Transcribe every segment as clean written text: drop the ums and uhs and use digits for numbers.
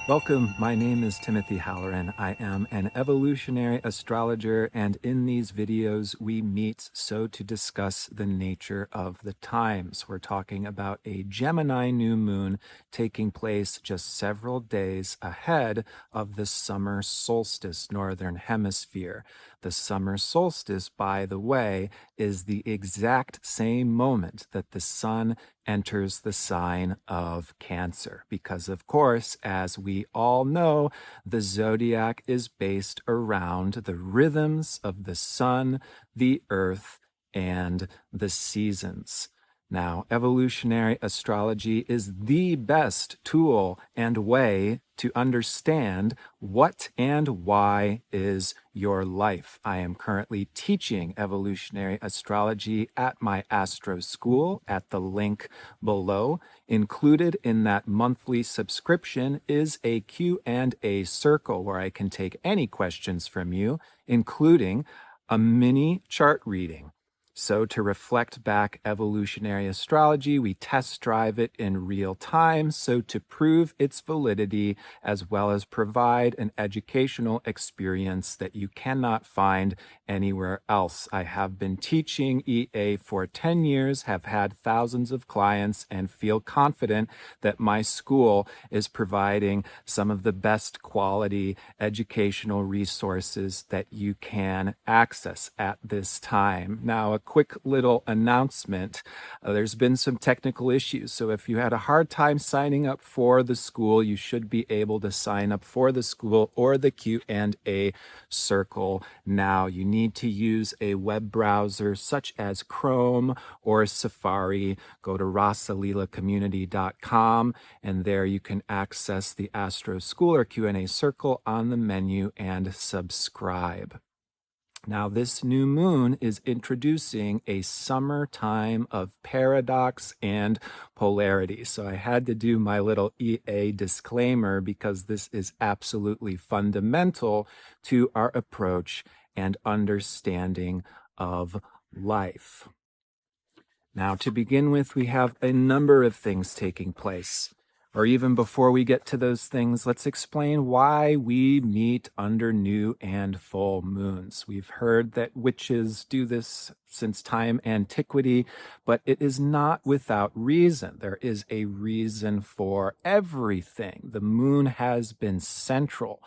Welcome, my name is Timothy Halloran. I am an evolutionary astrologer, and in these videos we meet to discuss the nature of the times. We're talking about a Gemini new moon taking place just several days ahead of the summer solstice, northern hemisphere. The summer solstice, by the way, is the exact same moment that the sun enters the sign of Cancer. Because, of course, as we all know, the zodiac is based around the rhythms of the sun, the earth, and the seasons. Now, evolutionary astrology is the best tool and way to understand what and why is your life. I am currently teaching evolutionary astrology at my Astro School at the link below. Included in that monthly subscription is a Q&A circle where I can take any questions from you, including a mini chart reading. So to reflect back evolutionary astrology, we test drive it in real time, so to prove its validity, as well as provide an educational experience that you cannot find anywhere else. I have been teaching EA for 10 years, have had thousands of clients, and feel confident that my school is providing some of the best quality educational resources that you can access at this time. Now, a quick little announcement. There's been some technical issues, so if you had a hard time signing up for the school, you should be able to sign up for the school or the Q&A circle now. You need to use a web browser such as Chrome or Safari. Go to rasalilacommunity.com, and there you can access the Astro School or Q&A circle on the menu and subscribe. Now, this new moon is introducing a summertime of paradox and polarity. So I had to do my little EA disclaimer because this is absolutely fundamental to our approach and understanding of life. Now, to begin with, we have a number of things taking place. Or even before we get to those things, let's explain why we meet under new and full moons. We've heard that witches do this since time antiquity, but it is not without reason. There is a reason for everything. The moon has been central,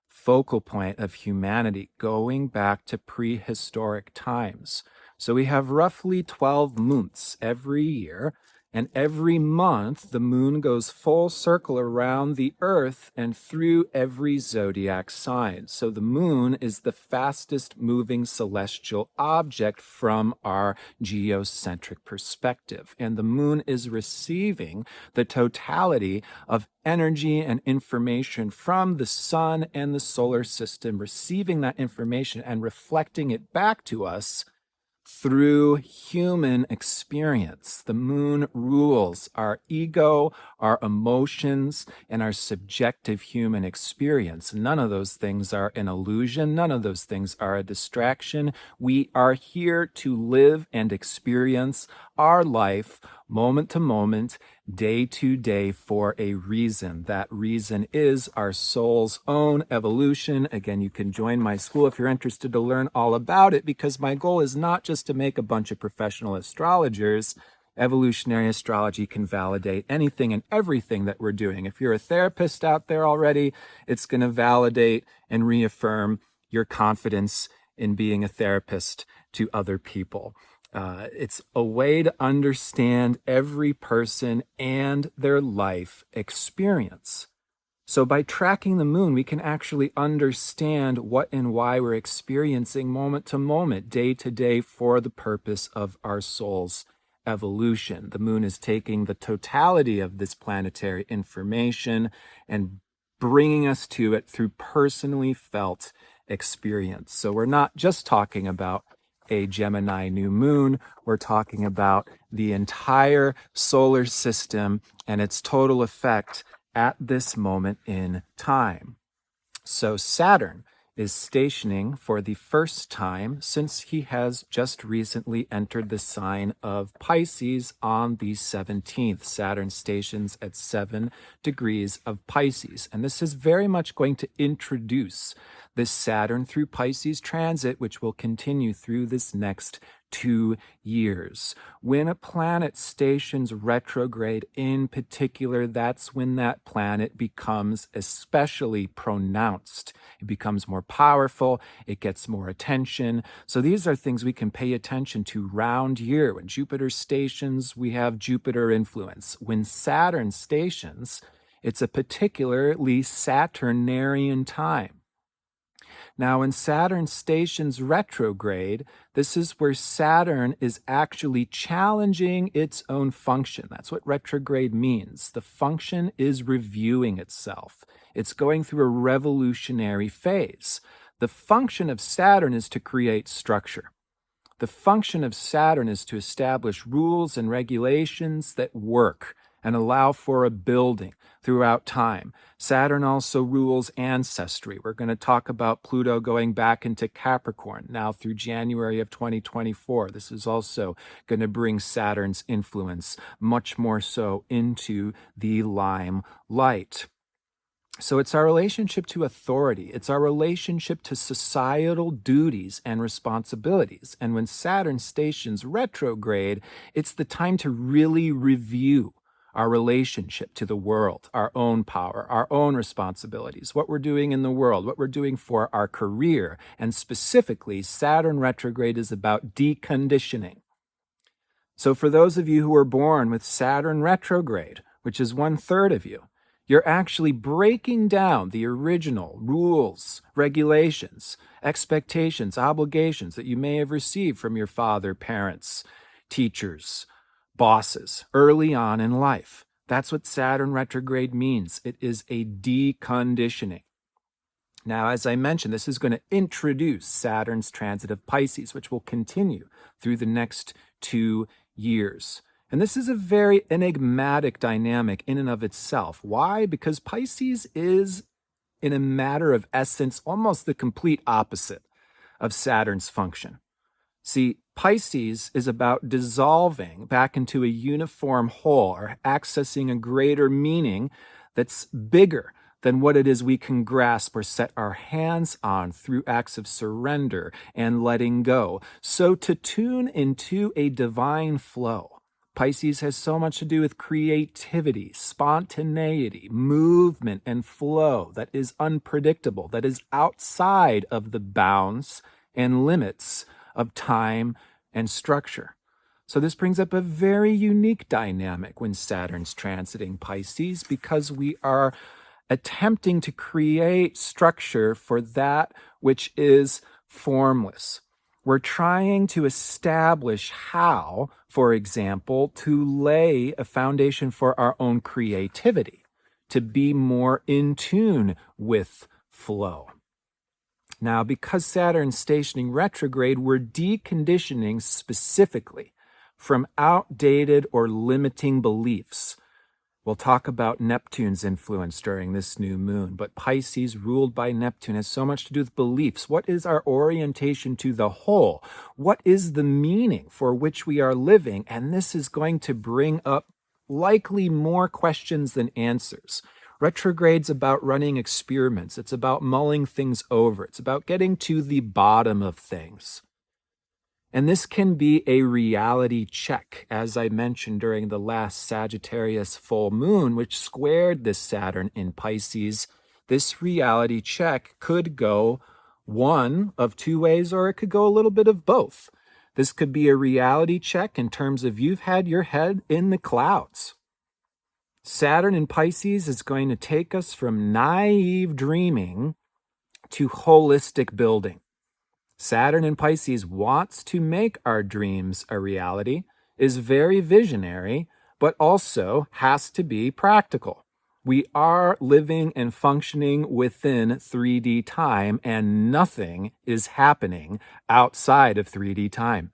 focal point of humanity going back to prehistoric times. So we have roughly 12 months every year. And every month, the moon goes full circle around the earth and through every zodiac sign. So the moon is the fastest moving celestial object from our geocentric perspective. And the moon is receiving the totality of energy and information from the sun and the solar system, receiving that information and reflecting it back to us through human experience. The moon rules our ego, our emotions, and our subjective human experience. None of those things are an illusion. None of those things are a distraction. We are here to live and experience our life moment to moment, day to day, for a reason. That reason is our soul's own evolution. Again, you can join my school if you're interested to learn all about it, because my goal is not just to make a bunch of professional astrologers. Evolutionary astrology can validate anything and everything that we're doing. If you're a therapist out there already, it's going to validate and reaffirm your confidence in being a therapist to other people. It's a way to understand every person and their life experience. So by tracking the moon, we can actually understand what and why we're experiencing moment to moment, day to day, for the purpose of our soul's evolution. The moon is taking the totality of this planetary information and bringing us to it through personally felt experience. So we're not just talking about a Gemini new moon, we're talking about the entire solar system and its total effect at this moment in time. So Saturn is stationing for the first time since he has just recently entered the sign of Pisces on the 17th. Saturn stations at 7 degrees of Pisces. And this is very much going to introduce this Saturn through Pisces transit, which will continue through this next 2 years. When a planet stations retrograde in particular, that's when that planet becomes especially pronounced. It becomes more powerful, it gets more attention. So these are things we can pay attention to round year. When Jupiter stations, we have Jupiter influence. When Saturn stations, it's a particularly Saturnarian time. Now, when Saturn stations retrograde, this is where Saturn is actually challenging its own function. That's what retrograde means. The function is reviewing itself. It's going through a revolutionary phase. The function of Saturn is to create structure. The function of Saturn is to establish rules and regulations that work and allow for a building throughout time. Saturn also rules ancestry. We're going to talk about Pluto going back into Capricorn now through January of 2024. This is also going to bring Saturn's influence much more so into the limelight. So it's our relationship to authority. It's our relationship to societal duties and responsibilities. And when Saturn stations retrograde, it's the time to really review our relationship to the world, our own power, our own responsibilities, what we're doing in the world, what we're doing for our career. And specifically, Saturn retrograde is about deconditioning. So for those of you who were born with Saturn retrograde, which is 1/3 of you, you're actually breaking down the original rules, regulations, expectations, obligations that you may have received from your father, parents, teachers, bosses early on in life. That's what Saturn retrograde means. It is a deconditioning. Now, as I mentioned, this is going to introduce Saturn's transit of Pisces, which will continue through the next 2 years. And this is a very enigmatic dynamic in and of itself. Why? Because Pisces is, in a matter of essence, almost the complete opposite of Saturn's function. See, Pisces is about dissolving back into a uniform whole or accessing a greater meaning that's bigger than what it is we can grasp or set our hands on through acts of surrender and letting go. So to tune into a divine flow, Pisces has so much to do with creativity, spontaneity, movement, and flow that is unpredictable, that is outside of the bounds and limits of time and structure. So this brings up a very unique dynamic when Saturn's transiting Pisces, because we are attempting to create structure for that which is formless. We're trying to establish how, for example, to lay a foundation for our own creativity, to be more in tune with flow. Now, because Saturn's stationing retrograde, we're deconditioning specifically from outdated or limiting beliefs. We'll talk about Neptune's influence during this new moon, but Pisces, ruled by Neptune, has so much to do with beliefs. What is our orientation to the whole? What is the meaning for which we are living? And this is going to bring up likely more questions than answers. Retrograde's about running experiments. It's about mulling things over. It's about getting to the bottom of things. And this can be a reality check, as I mentioned during the last Sagittarius full moon, which squared this Saturn in Pisces. This reality check could go one of two ways, or it could go a little bit of both. This could be a reality check in terms of you've had your head in the clouds. Saturn in Pisces is going to take us from naive dreaming to holistic building. Saturn in Pisces wants to make our dreams a reality, is very visionary, but also has to be practical. We are living and functioning within 3D time, and nothing is happening outside of 3D time.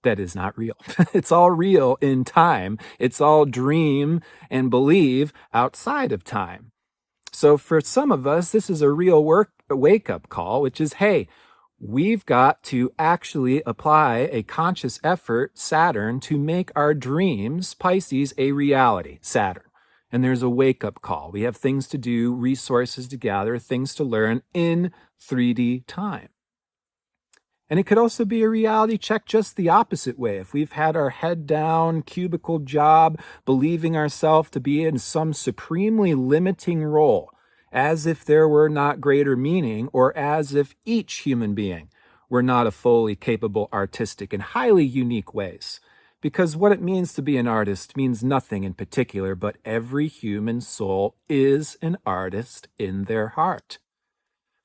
That is not real. It's all real in time. It's all dream and believe outside of time. So for some of us, this is a real wake-up call, which is, hey, we've got to actually apply a conscious effort, Saturn, to make our dreams, Pisces, a reality, Saturn. And there's a wake-up call. We have things to do, resources to gather, things to learn in 3D time. And it could also be a reality check just the opposite way. If we've had our head down, cubicle job, believing ourselves to be in some supremely limiting role, as if there were not greater meaning, or as if each human being were not a fully capable artistic in highly unique ways. Because what it means to be an artist means nothing in particular, but every human soul is an artist in their heart.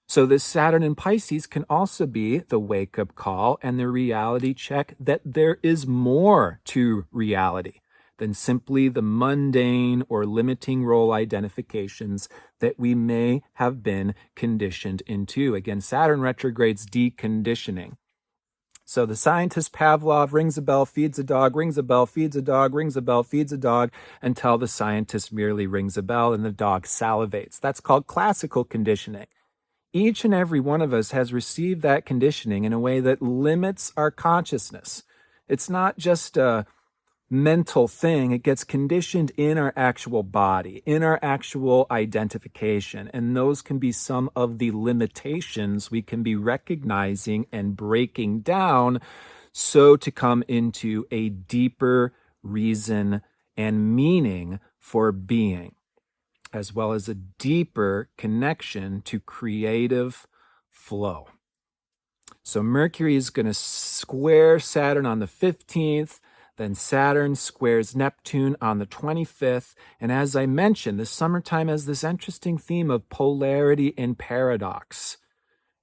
So this Saturn in Pisces can also be the wake-up call and the reality check that there is more to reality than simply the mundane or limiting role identifications that we may have been conditioned into. Again, Saturn retrogrades deconditioning. So the scientist Pavlov rings a bell, feeds a dog, rings a bell, feeds a dog, rings a bell, feeds a dog, until the scientist merely rings a bell and the dog salivates. That's called classical conditioning. Each and every one of us has received that conditioning in a way that limits our consciousness. It's not just a mental thing. It gets conditioned in our actual body, in our actual identification. And those can be some of the limitations we can be recognizing and breaking down, so to come into a deeper reason and meaning for being, as well as a deeper connection to creative flow. So Mercury is going to square Saturn on the 15th, then Saturn squares Neptune on the 25th. And as I mentioned, the summertime has this interesting theme of polarity and paradox.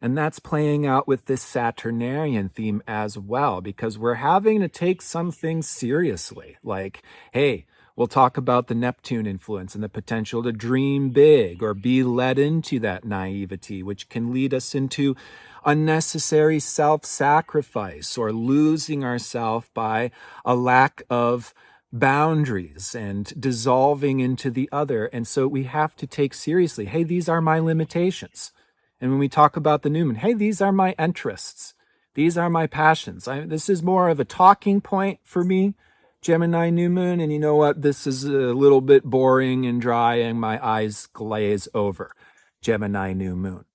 And that's playing out with this Saturnarian theme as well, because we're having to take some things seriously. Like, hey, we'll talk about the Neptune influence and the potential to dream big or be led into that naivety, which can lead us into unnecessary self-sacrifice or losing ourselves by a lack of boundaries and dissolving into the other. And so we have to take seriously, hey, these are my limitations. And when we talk about the new moon, hey, these are my interests. These are my passions. This is more of a talking point for me, Gemini new moon. And you know what? This is a little bit boring and dry and my eyes glaze over, Gemini new moon.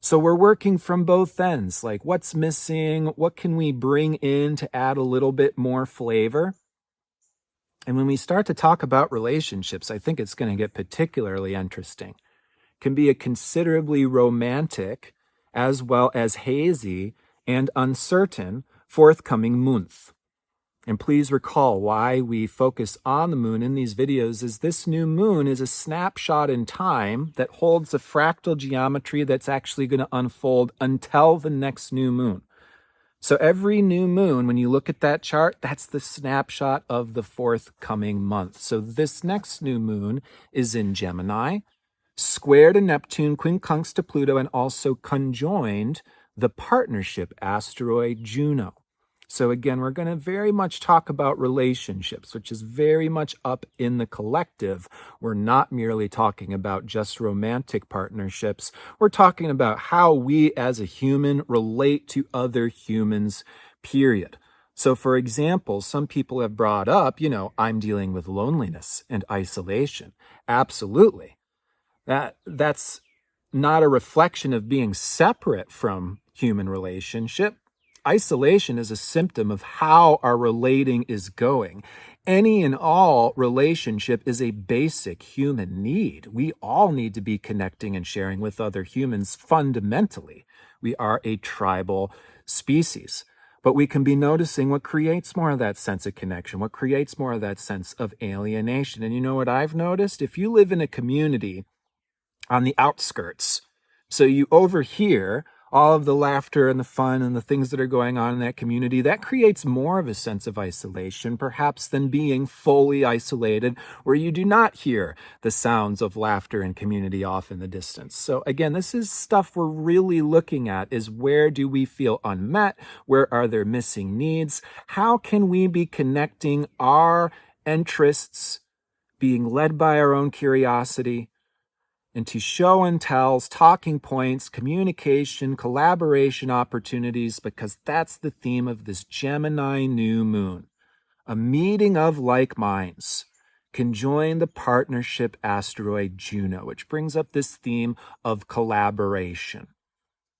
So we're working from both ends. Like, what's missing? What can we bring in to add a little bit more flavor? And when we start to talk about relationships, I think it's going to get particularly interesting. Can be a considerably romantic as well as hazy and uncertain forthcoming month. And please recall why we focus on the moon in these videos is this new moon is a snapshot in time that holds a fractal geometry that's actually going to unfold until the next new moon. So every new moon, when you look at that chart, that's the snapshot of the forthcoming month. So this next new moon is in Gemini, square to Neptune, quincunx to Pluto, and also conjoined the partnership asteroid Juno. So again, we're going to very much talk about relationships, which is very much up in the collective. We're not merely talking about just romantic partnerships. We're talking about how we as a human relate to other humans, period. So for example, some people have brought up, I'm dealing with loneliness and isolation. Absolutely. That's not a reflection of being separate from human relationship. Isolation is a symptom of how our relating is going. Any and all relationship is a basic human need. We all need to be connecting and sharing with other humans fundamentally. We are a tribal species. But we can be noticing what creates more of that sense of connection, what creates more of that sense of alienation. And you know what I've noticed? If you live in a community on the outskirts, so you overhear all of the laughter and the fun and the things that are going on in that community, that creates more of a sense of isolation, perhaps, than being fully isolated, where you do not hear the sounds of laughter and community off in the distance. So again, this is stuff we're really looking at, is where do we feel unmet? Where are there missing needs? How can we be connecting our interests, being led by our own curiosity, into show and tells, talking points, communication, collaboration opportunities, because that's the theme of this Gemini new moon. A meeting of like minds can join the partnership asteroid Juno, which brings up this theme of collaboration.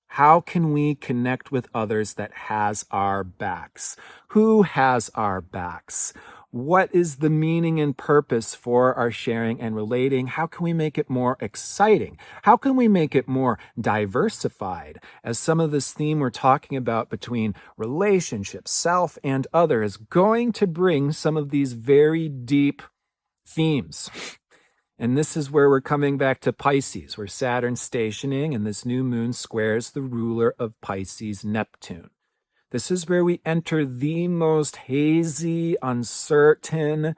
How can we connect with others that has our backs? Who has our backs? What is the meaning and purpose for our sharing and relating? How can we make it more exciting? How can we make it more diversified? As some of this theme we're talking about between relationships, self and other, is going to bring some of these very deep themes. And this is where we're coming back to Pisces, where Saturn's stationing and this new moon squares the ruler of Pisces, Neptune. This is where we enter the most hazy, uncertain,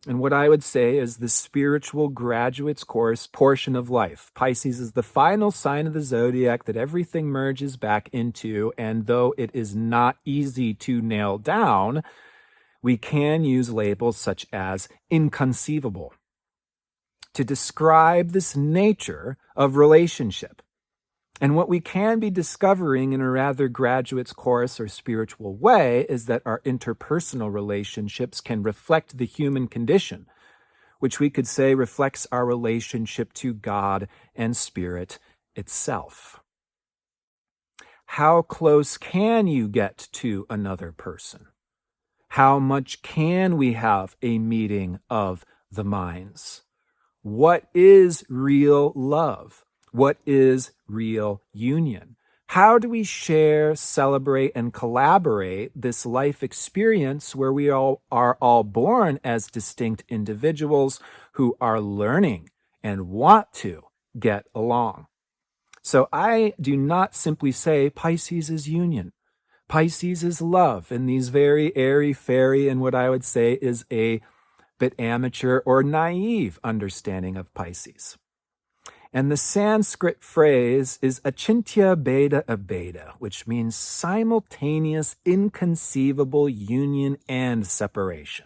and what I would say is the spiritual graduate's course portion of life. Pisces is the final sign of the zodiac that everything merges back into, and though it is not easy to nail down, we can use labels such as inconceivable to describe this nature of relationship. And what we can be discovering in a rather graduate's course or spiritual way is that our interpersonal relationships can reflect the human condition, which we could say reflects our relationship to God and spirit itself. How close can you get to another person? How much can we have a meeting of the minds? What is real love? What is real union? How do we share, celebrate, and collaborate this life experience where we all are all born as distinct individuals who are learning and want to get along? So I do not simply say Pisces is union. Pisces is love in these very airy-fairy and what I would say is a bit amateur or naive understanding of Pisces. And the Sanskrit phrase is achintya bheda abheda, which means simultaneous, inconceivable union and separation.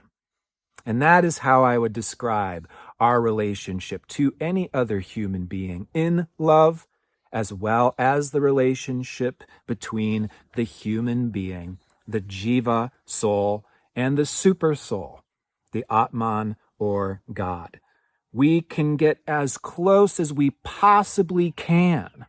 And that is how I would describe our relationship to any other human being in love, as well as the relationship between the human being, the jiva soul, and the super soul, the Atman or God. We can get as close as we possibly can,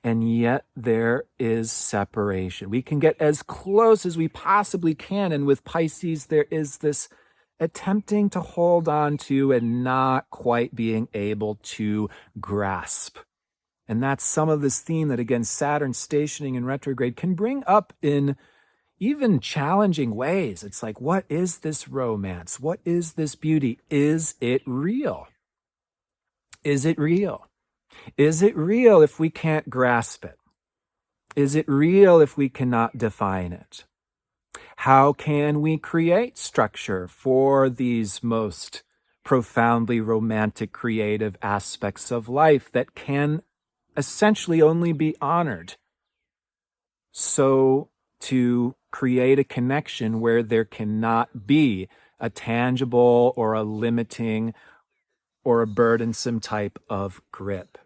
and yet there is separation. We can get as close as we possibly can, and with Pisces, there is this attempting to hold on to and not quite being able to grasp. And that's some of this theme that, again, Saturn stationing in retrograde can bring up in even challenging ways. It's like, what is this romance? What is this beauty? Is it real? Is it real? Is it real if we can't grasp it? Is it real if we cannot define it? How can we create structure for these most profoundly romantic, creative aspects of life that can essentially only be honored? So to create a connection where there cannot be a tangible or a limiting or a burdensome type of grip.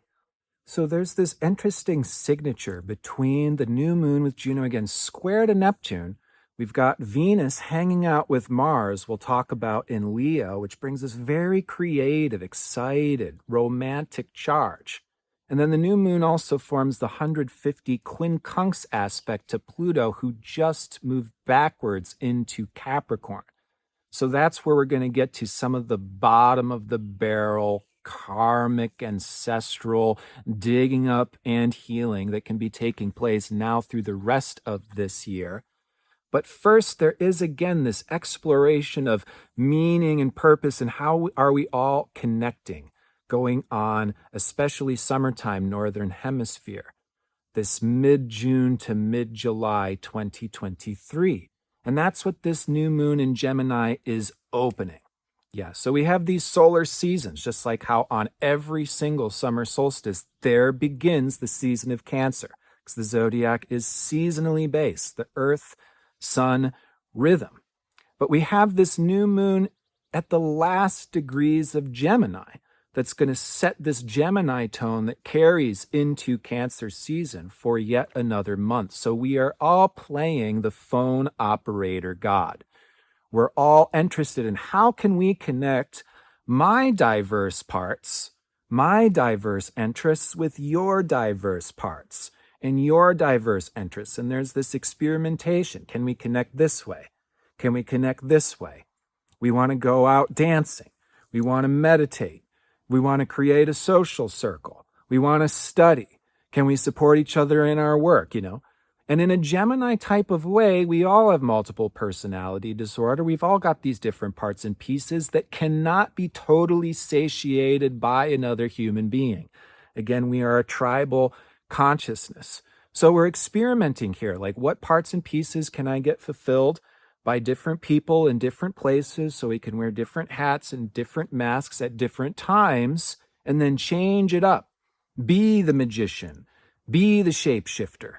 So there's this interesting signature between the new moon with Juno again square to Neptune. We've got Venus hanging out with Mars, we'll talk about in Leo, which brings this very creative, excited, romantic charge. And then the new moon also forms the 150 Quincunx aspect to Pluto, who just moved backwards into Capricorn. So that's where we're going to get to some of the bottom of the barrel, karmic, ancestral digging up and healing that can be taking place now through the rest of this year. But first, there is again this exploration of meaning and purpose and how are we all connecting going on, especially summertime, Northern Hemisphere, this mid-June to mid-July 2023. And that's what this new moon in Gemini is opening. Yeah, so we have these solar seasons, just like how on every single summer solstice, there begins the season of Cancer, because the zodiac is seasonally based, the Earth, Sun, rhythm. But we have this new moon at the last degrees of Gemini, that's going to set this Gemini tone that carries into Cancer season for yet another month. So we are all playing the phone operator god. We're all interested in how can we connect my diverse parts, my diverse interests with your diverse parts and your diverse interests. And there's this experimentation. Can we connect this way? Can we connect this way? We want to go out dancing. We want to meditate. We want to create a social circle. We want to study. Can we support each other in our work, And in a Gemini type of way, we all have multiple personality disorder. We've all got these different parts and pieces that cannot be totally satiated by another human being. Again, we are a tribal consciousness. So we're experimenting here. Like, what parts and pieces can I get fulfilled by different people in different places so we can wear different hats and different masks at different times and then change it up? Be the magician. Be the shapeshifter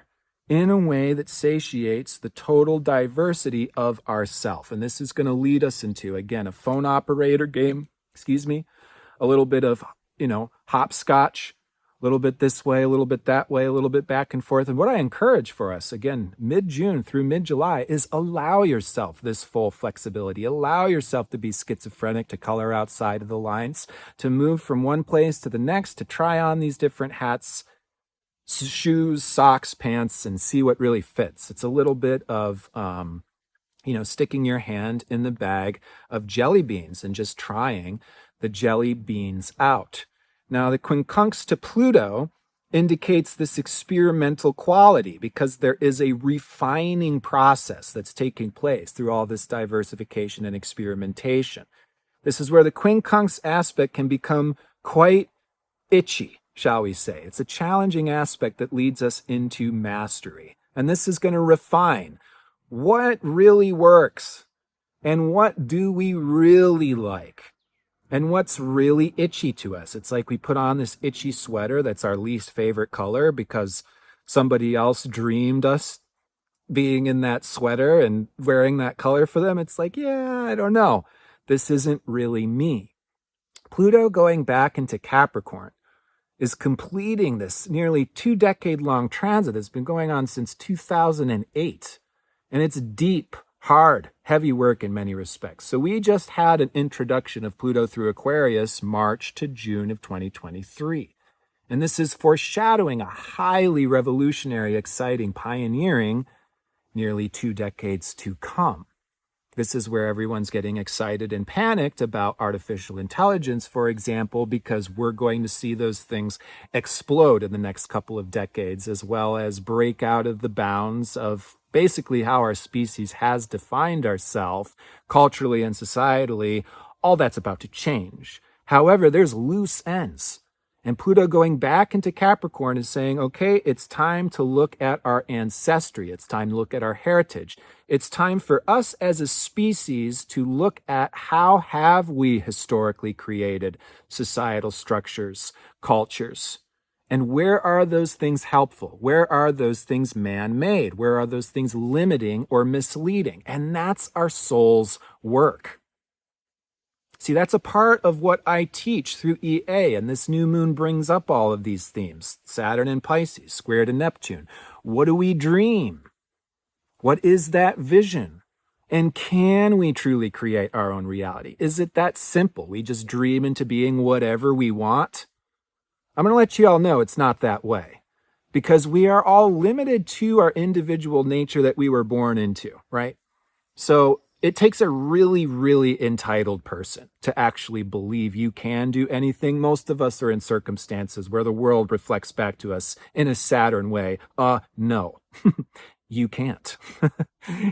in a way that satiates the total diversity of ourself. And this is going to lead us into, again, a phone operator game, a little bit of, hopscotch, a little bit this way, a little bit that way, a little bit back and forth. And what I encourage for us, again, mid-June through mid-July, is allow yourself this full flexibility. Allow yourself to be schizophrenic, to color outside of the lines, to move from one place to the next, to try on these different hats, shoes, socks, pants, and see what really fits. It's a little bit of, sticking your hand in the bag of jelly beans and just trying the jelly beans out. Now, the quincunx to Pluto indicates this experimental quality because there is a refining process that's taking place through all this diversification and experimentation. This is where the quincunx aspect can become quite itchy, shall we say. It's a challenging aspect that leads us into mastery. And this is going to refine what really works and what do we really like and what's really itchy to us. It's like we put on this itchy sweater that's our least favorite color because somebody else dreamed us being in that sweater and wearing that color for them. It's like, yeah, I don't know. This isn't really me. Pluto going back into Capricorn is completing this nearly 2-decade-long transit that's been going on since 2008. And it's deep, hard, heavy work in many respects. So we just had an introduction of Pluto through Aquarius, March to June of 2023. And this is foreshadowing a highly revolutionary, exciting, pioneering, nearly 2 decades to come. This is where everyone's getting excited and panicked about artificial intelligence, for example, because we're going to see those things explode in the next couple of decades, as well as break out of the bounds of basically how our species has defined ourselves culturally and societally. All that's about to change. However, there's loose ends. And Pluto going back into Capricorn is saying, okay, it's time to look at our ancestry. It's time to look at our heritage. It's time for us as a species to look at how have we historically created societal structures, cultures, and where are those things helpful? Where are those things man-made? Where are those things limiting or misleading? And that's our soul's work. See, that's a part of what I teach through EA, and this new moon brings up all of these themes. Saturn and Pisces, square to Neptune. What do we dream? What is that vision? And can we truly create our own reality? Is it that simple? We just dream into being whatever we want? I'm going to let you all know it's not that way, because we are all limited to our individual nature that we were born into, right? So it takes a really, really entitled person to actually believe you can do anything. Most of us are in circumstances where the world reflects back to us in a Saturn way. No, you can't.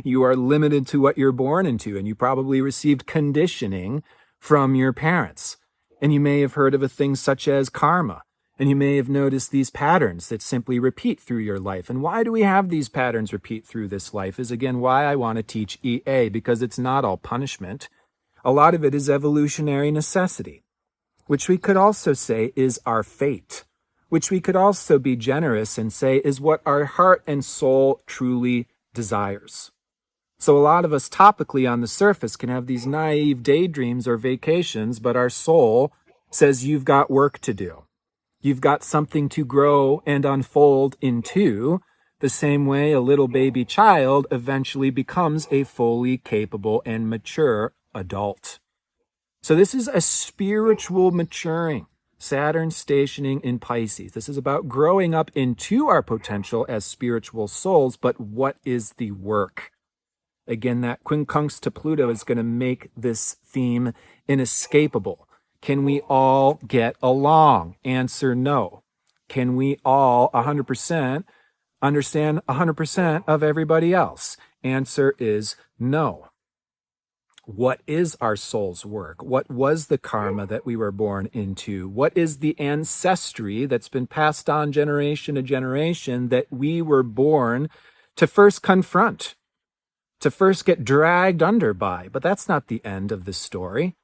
You are limited to what you're born into, and you probably received conditioning from your parents. And you may have heard of a thing such as karma. And you may have noticed these patterns that simply repeat through your life. And why do we have these patterns repeat through this life is, again, why I want to teach EA, because it's not all punishment. A lot of it is evolutionary necessity, which we could also say is our fate, which we could also be generous and say is what our heart and soul truly desires. So a lot of us topically on the surface can have these naive daydreams or vacations, but our soul says you've got work to do. You've got something to grow and unfold into, the same way a little baby child eventually becomes a fully capable and mature adult. So this is a spiritual maturing. Saturn stationing in Pisces. This is about growing up into our potential as spiritual souls, but what is the work? Again, that quincunx to Pluto is going to make this theme inescapable. Can we all get along? Answer no. Can we all 100% understand 100% of everybody else? Answer is no. What is our soul's work? What was the karma that we were born into? What is the ancestry that's been passed on generation to generation that we were born to first confront, to first get dragged under by? But that's not the end of the story.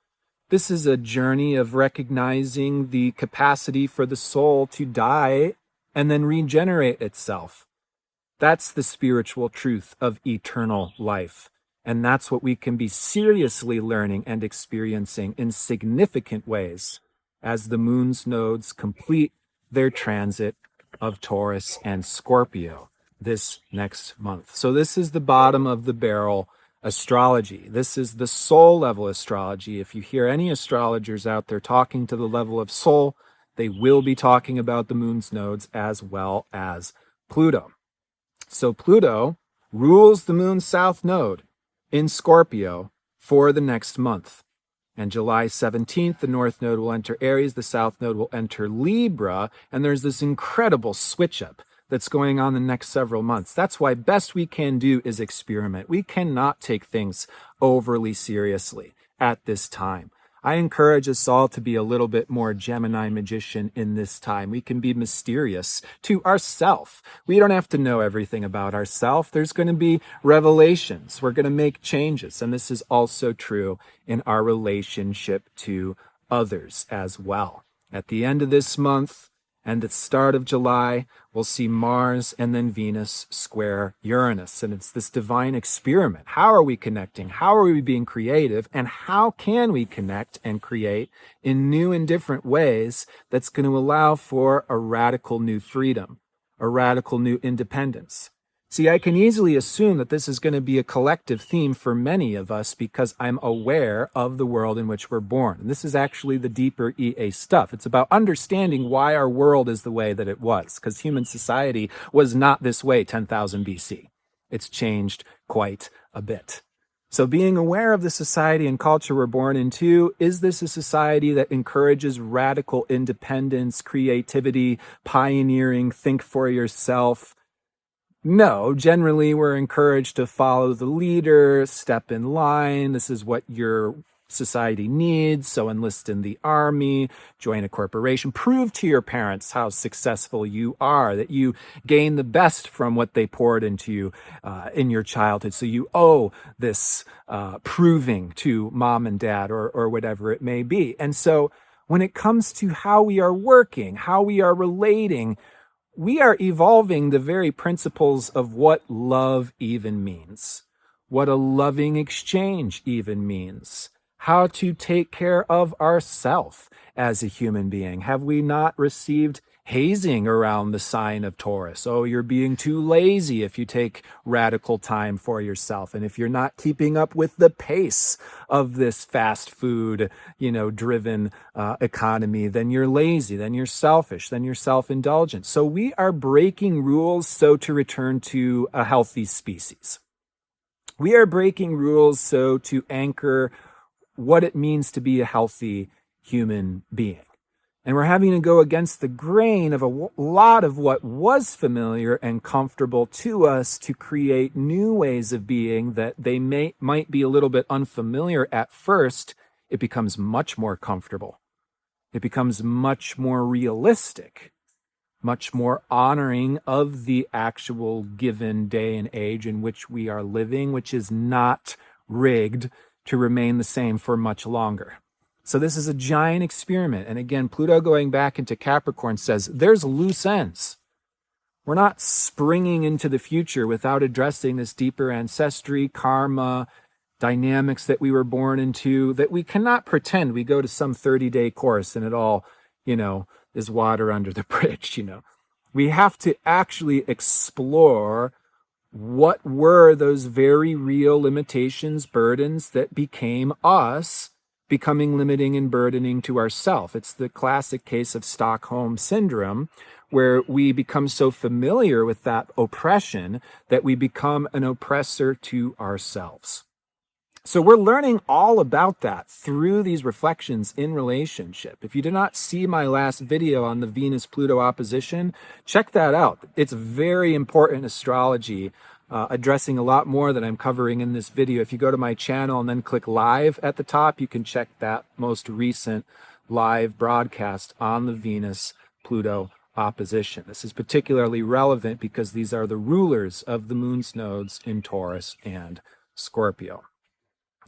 This is a journey of recognizing the capacity for the soul to die and then regenerate itself. That's the spiritual truth of eternal life. And that's what we can be seriously learning and experiencing in significant ways as the moon's nodes complete their transit of Taurus and Scorpio this next month. So this is the bottom of the barrel astrology. This is the soul level astrology. If you hear any astrologers out there talking to the level of soul, they will be talking about the moon's nodes as well as Pluto. So Pluto rules the moon's south node in Scorpio for the next month. And July 17th, the north node will enter Aries, the south node will enter Libra, and there's this incredible switch up that's going on the next several months. That's why best we can do is experiment. We cannot take things overly seriously at this time. I encourage us all to be a little bit more Gemini magician in this time. We can be mysterious to ourselves. We don't have to know everything about ourselves. There's going to be revelations. We're going to make changes. And this is also true in our relationship to others as well. At the end of this month and at the start of July, we'll see Mars and then Venus square Uranus. And it's this divine experiment. How are we connecting? How are we being creative? And how can we connect and create in new and different ways that's going to allow for a radical new freedom, a radical new independence? See, I can easily assume that this is going to be a collective theme for many of us because I'm aware of the world in which we're born. And this is actually the deeper EA stuff. It's about understanding why our world is the way that it was, because human society was not this way 10,000 BC. It's changed quite a bit. So being aware of the society and culture we're born into, is this a society that encourages radical independence, creativity, pioneering, think for yourself? No, generally we're encouraged to follow the leader, step in line. This is what your society needs. So enlist in the army, join a corporation, prove to your parents how successful you are, that you gain the best from what they poured into you in your childhood. So you owe this proving to mom and dad or whatever it may be. And so when it comes to how we are working, how we are relating, we are evolving the very principles of what love even means, what a loving exchange even means, how to take care of ourselves as a human being. Have we not received hazing around the sign of Taurus? Oh, you're being too lazy if you take radical time for yourself. And if you're not keeping up with the pace of this fast food, driven economy, then you're lazy, then you're selfish, then you're self-indulgent. So we are breaking rules so to return to a healthy species. We are breaking rules so to anchor what it means to be a healthy human being. And we're having to go against the grain of a lot of what was familiar and comfortable to us to create new ways of being that they might be a little bit unfamiliar at first. It becomes much more comfortable. It becomes much more realistic, much more honoring of the actual given day and age in which we are living, which is not rigged to remain the same for much longer. So this is a giant experiment. And again, Pluto going back into Capricorn says there's loose ends. We're not springing into the future without addressing this deeper ancestry, karma, dynamics that we were born into that we cannot pretend we go to some 30-day course and it all, is water under the bridge. We have to actually explore what were those very real limitations, burdens that became us, becoming limiting and burdening to ourselves. It's the classic case of Stockholm syndrome, where we become so familiar with that oppression that we become an oppressor to ourselves. So we're learning all about that through these reflections in relationship. If you did not see my last video on the Venus-Pluto opposition, check that out. It's very important astrology, addressing a lot more that I'm covering in this video. If you go to my channel and then click live at the top, you can check that most recent live broadcast on the Venus-Pluto opposition. This is particularly relevant because these are the rulers of the moon's nodes in Taurus and Scorpio.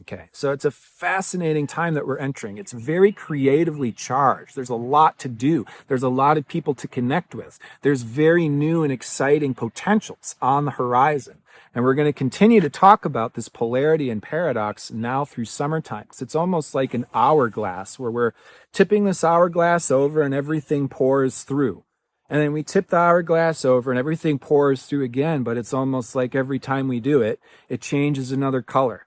Okay, so it's a fascinating time that we're entering. It's very creatively charged. There's a lot to do. There's a lot of people to connect with. There's very new and exciting potentials on the horizon. And we're going to continue to talk about this polarity and paradox now through summertime. It's almost like an hourglass where we're tipping this hourglass over and everything pours through. And then we tip the hourglass over and everything pours through again, but it's almost like every time we do it, it changes another color.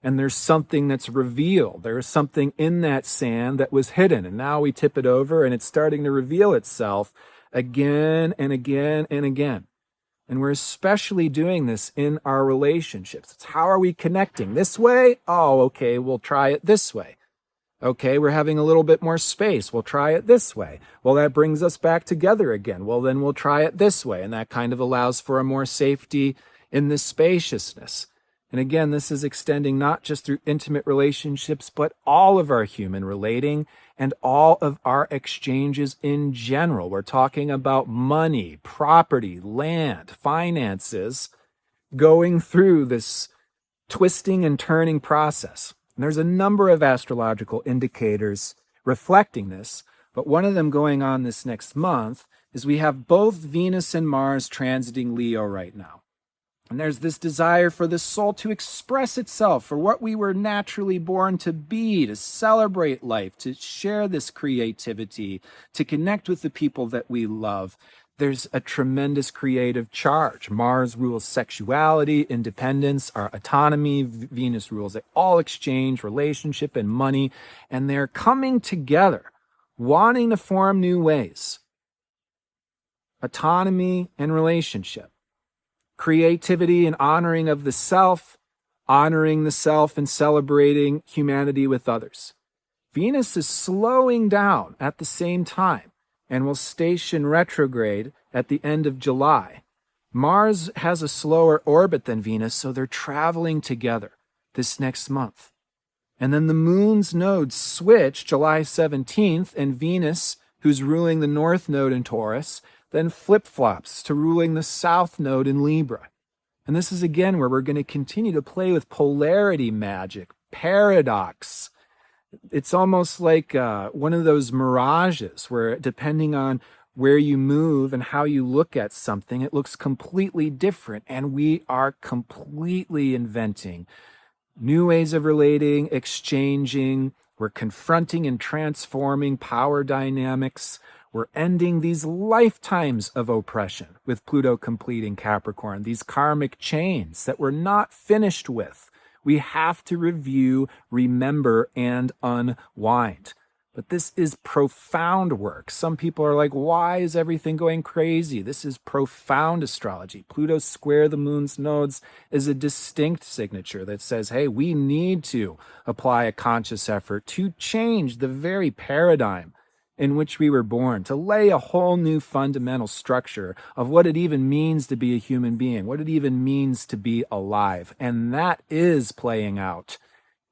And there's something that's revealed. There is something in that sand that was hidden. And now we tip it over and it's starting to reveal itself again and again and again. And we're especially doing this in our relationships. It's how are we connecting? This way? Oh, okay, we'll try it this way. Okay, we're having a little bit more space. We'll try it this way. Well, that brings us back together again. Well, then we'll try it this way. And that kind of allows for a more safety in this spaciousness. And again, this is extending not just through intimate relationships, but all of our human relating and all of our exchanges in general. We're talking about money, property, land, finances, going through this twisting and turning process. And there's a number of astrological indicators reflecting this, but one of them going on this next month is we have both Venus and Mars transiting Leo right now. And there's this desire for the soul to express itself, for what we were naturally born to be, to celebrate life, to share this creativity, to connect with the people that we love. There's a tremendous creative charge. Mars rules sexuality, independence, our autonomy. Venus rules all exchange, relationship, and money. And they're coming together, wanting to form new ways. Autonomy and relationship. Creativity and honoring of the self and celebrating humanity with others. Venus is slowing down at the same time and will station retrograde at the end of July. Mars has a slower orbit than Venus, so they're traveling together this next month. And then the moon's nodes switch July 17th, and Venus, who's ruling the north node in Taurus, then flip-flops to ruling the south node in Libra. And this is again where we're going to continue to play with polarity magic, paradox. It's almost like one of those mirages where depending on where you move and how you look at something, it looks completely different. And we are completely inventing new ways of relating, exchanging. We're confronting and transforming power dynamics. We're ending these lifetimes of oppression with Pluto completing Capricorn, these karmic chains that we're not finished with. We have to review, remember, and unwind. But this is profound work. Some people are like, why is everything going crazy? This is profound astrology. Pluto square the moon's nodes is a distinct signature that says, hey, we need to apply a conscious effort to change the very paradigm in which we were born, to lay a whole new fundamental structure of what it even means to be a human being, what it even means to be alive. And that is playing out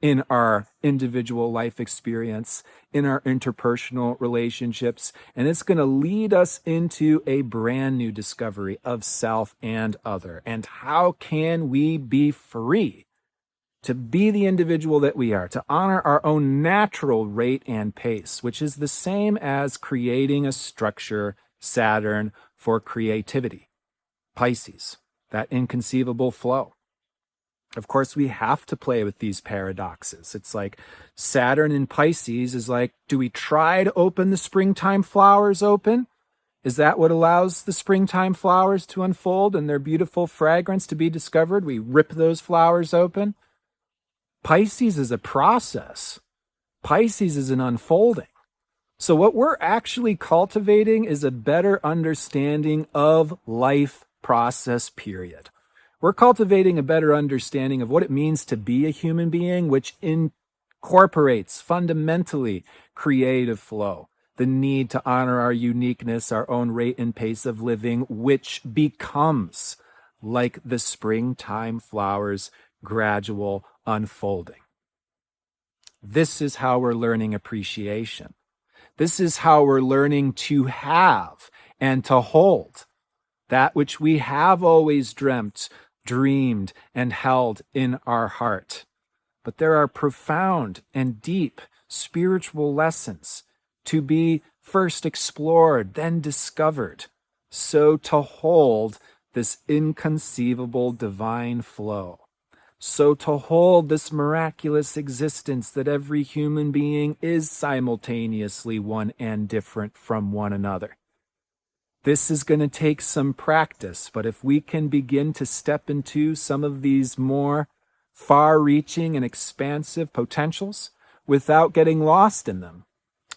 in our individual life experience, in our interpersonal relationships, and it's going to lead us into a brand new discovery of self and other. And how can we be free to be the individual that we are, to honor our own natural rate and pace, which is the same as creating a structure, Saturn, for creativity. Pisces, that inconceivable flow. Of course, we have to play with these paradoxes. It's like Saturn in Pisces is like, do we try to open the springtime flowers open? Is that what allows the springtime flowers to unfold and their beautiful fragrance to be discovered? We rip those flowers open. Pisces is a process. Pisces is an unfolding. So what we're actually cultivating is a better understanding of life process, period. We're cultivating a better understanding of what it means to be a human being, which incorporates fundamentally creative flow, the need to honor our uniqueness, our own rate and pace of living, which becomes like the springtime flowers' gradual unfolding. This is how we're learning appreciation. This is how we're learning to have and to hold that which we have always dreamt, dreamed, and held in our heart. But there are profound and deep spiritual lessons to be first explored, then discovered. So to hold this inconceivable divine flow. So to hold this miraculous existence that every human being is simultaneously one and different from one another. This is going to take some practice, but if we can begin to step into some of these more far-reaching and expansive potentials without getting lost in them,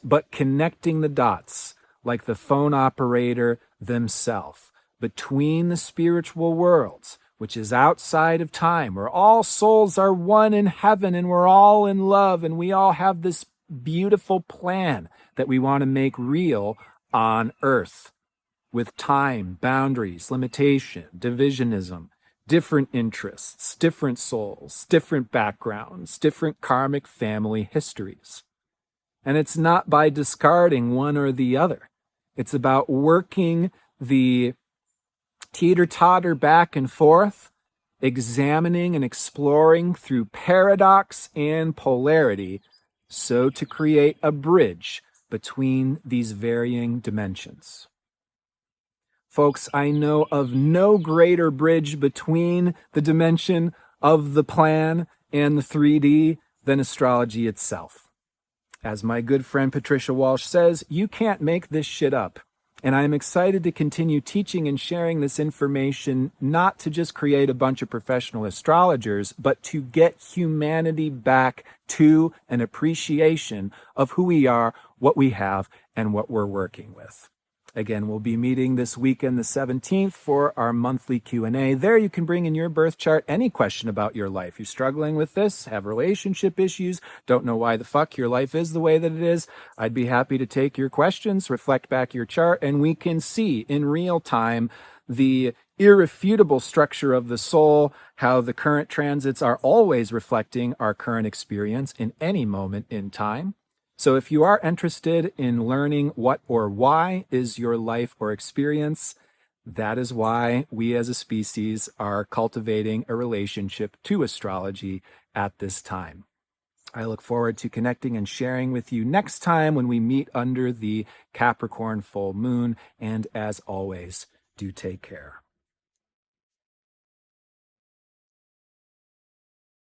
but connecting the dots like the phone operator themselves between the spiritual worlds, which is outside of time, where all souls are one in heaven and we're all in love and we all have this beautiful plan that we want to make real on earth with time, boundaries, limitation, divisionism, different interests, different souls, different backgrounds, different karmic family histories. And it's not by discarding one or the other. It's about working the teeter-totter back and forth, examining and exploring through paradox and polarity, so to create a bridge between these varying dimensions. Folks, I know of no greater bridge between the dimension of the plan and the 3D than astrology itself. As my good friend Patricia Walsh says, you can't make this shit up. And I'm excited to continue teaching and sharing this information, not to just create a bunch of professional astrologers, but to get humanity back to an appreciation of who we are, what we have, and what we're working with. Again, we'll be meeting this weekend, the 17th, for our monthly Q&A. There you can bring in your birth chart, any question about your life. You're struggling with this, have relationship issues, don't know why the fuck your life is the way that it is. I'd be happy to take your questions, reflect back your chart, and we can see in real time the irrefutable structure of the soul, how the current transits are always reflecting our current experience in any moment in time. So if you are interested in learning what or why is your life or experience, that is why we as a species are cultivating a relationship to astrology at this time. I look forward to connecting and sharing with you next time when we meet under the Capricorn full moon. And as always, do take care.